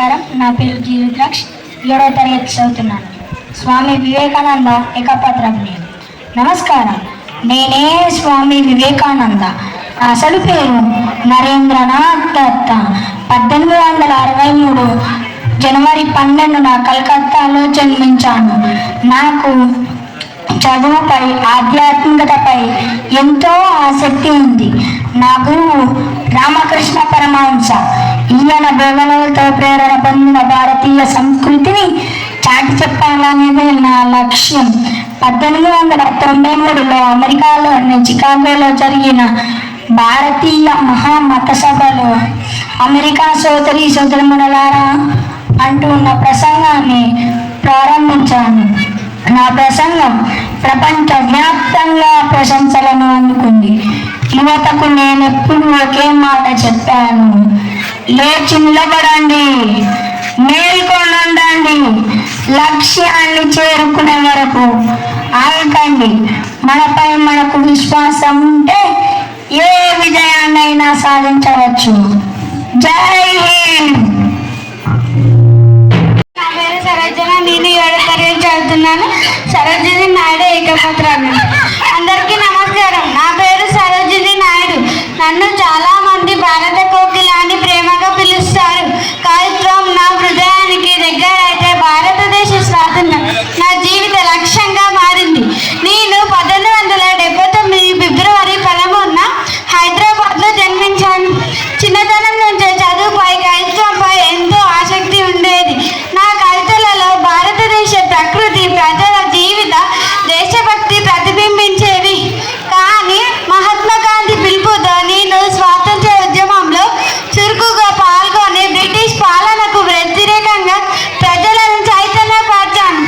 నమస్కారం. నా పేరు జీ రుద్రాక్ష్, 7వ తరగతి చదువుతున్నాను. స్వామి వివేకానంద ఏకపాత్రాభినయం. నమస్కారం. నేనే స్వామి వివేకానంద. అసలు పేరు నరేంద్రనాథ్ దత్త. 1863 జనవరి 12న కలకత్తాలో జన్మించాను. నాకు చదువుపై, ఆధ్యాత్మికతపై ఎంతో ఆసక్తి ఉంది. నా గురువు రామకృష్ణ పరమహంస. ఈయన బోధనలతో ప్రేరణ పొందిన భారతీయ సంస్కృతిని చాటి చెప్పాలనేదే నా లక్ష్యం. 1893లో అమెరికాలోని చికాగోలో జరిగిన భారతీయ మహామత సభలో అమెరికా సోదరి సోదరులారా అంటూ ఉన్న ప్రసంగాన్ని ప్రారంభించాను. నా ప్రసంగం ప్రపంచ వ్యాప్తంగా ప్రశంసలను అందుకుంది. యువతకు నేనెప్పుడు ఒకే మాట చెప్పాను: లేచి నిలబడండి, మేల్కొనండి, లక్ష్యాన్ని చేరుకునే వరకు ఆగకండి. మనపై మనకు విశ్వాసం ఉంటే ఏ విజయాన్నైనా సాధించవచ్చు. జై హింద్. నా పేరు సరోజన. నేను 7వ తరగతి చదువుతున్నాను. సరోజిని నాయుడు ఏకపాత్రాభినయం. అందరికీ నమస్కారం. నా పేరు సరోజిని నాయుడు. నన్ను చాలా మంది భారత కోకిల అని ప్రేమగా పిలుస్తారు. కవిత్వం నా హృదయానికి దగ్గరైతే భారతదేశ స్వాతంత్రం నా జీవిత లక్ష్యంగా మారింది. నేను 1879 ఫిబ్రవరి 13న హైదరాబాద్లో జన్మించాను. చిన్నతనం నుంచే చదువుపై, కవిత్వంపై ఎంతో ఆసక్తి ఉండేది. నా కవితలలో భారతదేశ ప్రకృతి, ప్రజల జీవిత, దేశభక్తి ప్రతిబింబించేవి. కానీ మహాత్మా గాంధీ పిలుపుతో నేను స్వాతంత్ర్య ఉద్యమంలో చురుకుగా పాల్గొని బ్రిటిష్ పాలనకు వ్యతిరేకంగా ప్రజలను చైతన్యపరిచాను.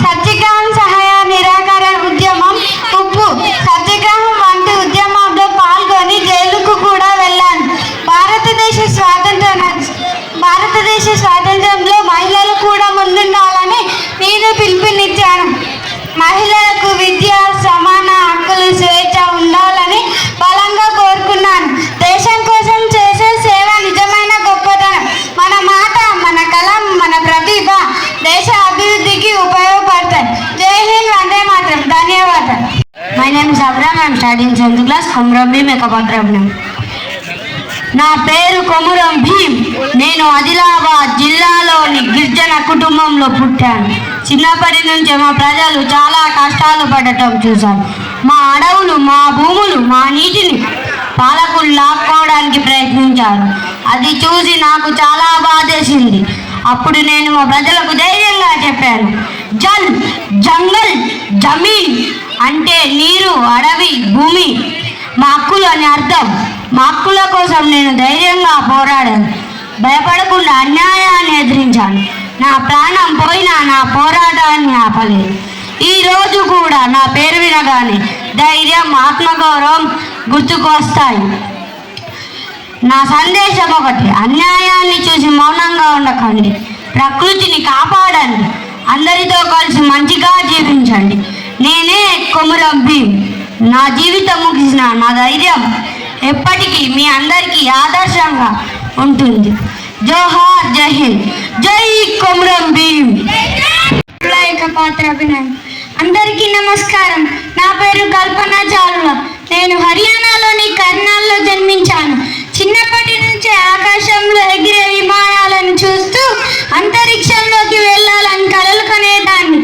సత్యాగ్రహం, సహాయ నిరాకరణ ఉద్యమం, ఉప్పు సత్యాగ్రహం వంటి ఉద్యమంలో పాల్గొని జైలుకు కూడా వెళ్ళాను. భారతదేశ స్వాతంత్రంలో మహిళలు కూడా ముందుండాలని నేను పిలుపునిచ్చాను. మహిళలకు విద్య, సమాన హక్కులు, స్వేచ్ఛ ఉండాలని బలంగా కోరుకున్నాను. దేశం కోసం చేసే సేవ నిజమైన గొప్పతనం. మన మాట, మన కలం, మన ప్రతిభ దేశ అభివృద్ధికి ఉపయోగపడతాయి. జై హింద్, వందే మాతరం. ధన్యవాదాలు. My name is Abram. I'm studying 7th class, Komaram Bheem ఏకపాత్రాభినయం. నా పేరు కొమురం భీమ్. నేను ఆదిలాబాద్ జిల్లాలోని గిరిజన కుటుంబంలో పుట్టాను. చిన్నప్పటి నుంచే మా ప్రజలు చాలా కష్టాలు పడటం చూశాను. మా అడవులు, మా భూములు, మా నీటిని పాలకులు లాక్కోవడానికి ప్రయత్నించారు. అది చూసి నాకు చాలా బాధేసింది. అప్పుడు నేను మా ప్రజలకు ధైర్యంగా చెప్పాను: జల్, జంగల్, జమీన్ అంటే నీరు, అడవి, భూమి, మా హక్కులు అని అర్థం. మా హక్కుల కోసం నేను ధైర్యంగా పోరాడాను. భయపడకుండా అన్యాయాన్ని ఎదిరించాను. నా ప్రాణం పోయినా నా పోరాటాన్ని ఆపలేదు. ఈరోజు కూడా నా పేరు వినగానే ధైర్యం, ఆత్మగౌరవం గుర్తుకు వస్తాయి. నా సందేశం ఒకటి: అన్యాయాన్ని చూసి మౌనంగా ఉండకండి, ప్రకృతిని కాపాడండి, అందరితో కలిసి మంచిగా జీవించండి. నేనే కొమురం భీమ్. నా జీవితం ముగిసిన నా ధైర్యం ఎప్పటికీ మీ అందరికీ ఆదర్శంగా ఉంటుంది. జోహార్, జై హింద్, జై కొమురం భీమ్. ఏకపాత్రాభినయం. అందరికీ నమస్కారం. నా పేరు కల్పన చాలుల. నేను హర్యానాలోని కర్నాల్లో జన్మించాను. చిన్నప్పటి నుంచే ఆకాశంలో ఎగిరే విమానాలను చూస్తూ అంతరిక్షంలోకి వెళ్ళాలని కలలు కనేదాన్ని.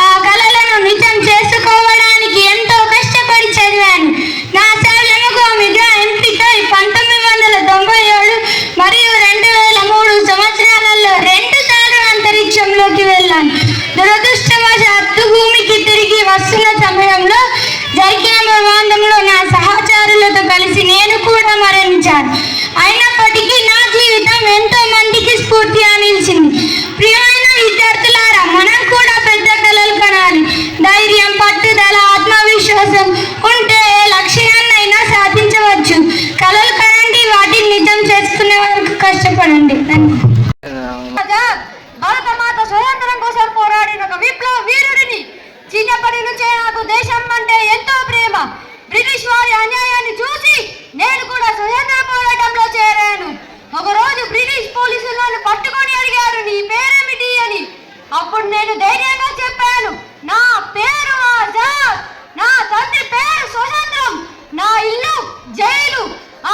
ఆ కలలను నిజం చేసుకోవడానికి ఎంతో కష్టపడి చదివాను. నా శాలముగా ఎంపికై 1997 మరియు 2003 సంవత్సరాలలో 2 సార్లు అంతరిక్షంలోకి వెళ్ళాను. దురదృష్టవశాత్తు భూమికి తిరిగి వస్తున్న సమయంలో జరిగిన ప్రమాదంలో నా సహచరులతో కలిసి నేను కూడా మరణించాను. అయినప్పటికీ నా జీవితం ఎంతో మందికి స్ఫూర్తిగా నిలిచింది. ప్రియమైన విద్యార్థులారా, మనం కూడా పెద్ద కలలు కనాలి. ధైర్యం, పట్టుదల, ఆత్మవిశ్వాసం ఉంటే ఏ లక్ష్యాన్నైనా సాధించవచ్చు. కలలు కనండి, వాటిని నిజం చేసుకునే వరకు కష్టపడండి. భారతమాత స్వతంత్రం కోసం పోరాడిన ఒక విప్లవ వీరుడిని. చిన్నప్పటి నుంచే నాకు దేశం అంటే ఎంతో ప్రేమ. బ్రిటిష్ వారి అన్యాయాన్ని చూసి నేను కూడా స్వతంత్ర పోరాటంలో చేరాను. ఒకరోజు బ్రిటిష్ పోలీసులను అప్పుడు నేను ధైర్యంగా చెప్పాను, నా పేరు ఆజాద్, నా తండ్రి పేరు స్వతంత్రం, నా ఇల్లు జైలు.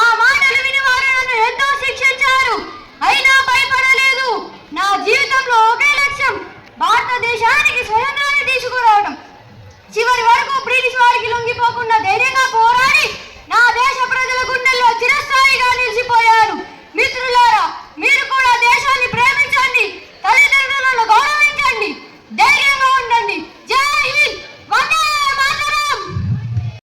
ఆ మాటలు విని వారు నన్ను ఎంతో శిక్షించారు, అయినా భయపడలేదు. నా జీవితంలో ఒకే లక్ష్యం, భారతదేశానికి స్వతంత్రాన్ని తీసుకురావడం. చివరి వరకు బ్రిటిష్ వారికి లొంగిపోకుండా ధైర్యంగా పోరాడి నా దేశ ప్రజల గుండెల్లో చిరస్థాయిగా నిలిచిపోయాను.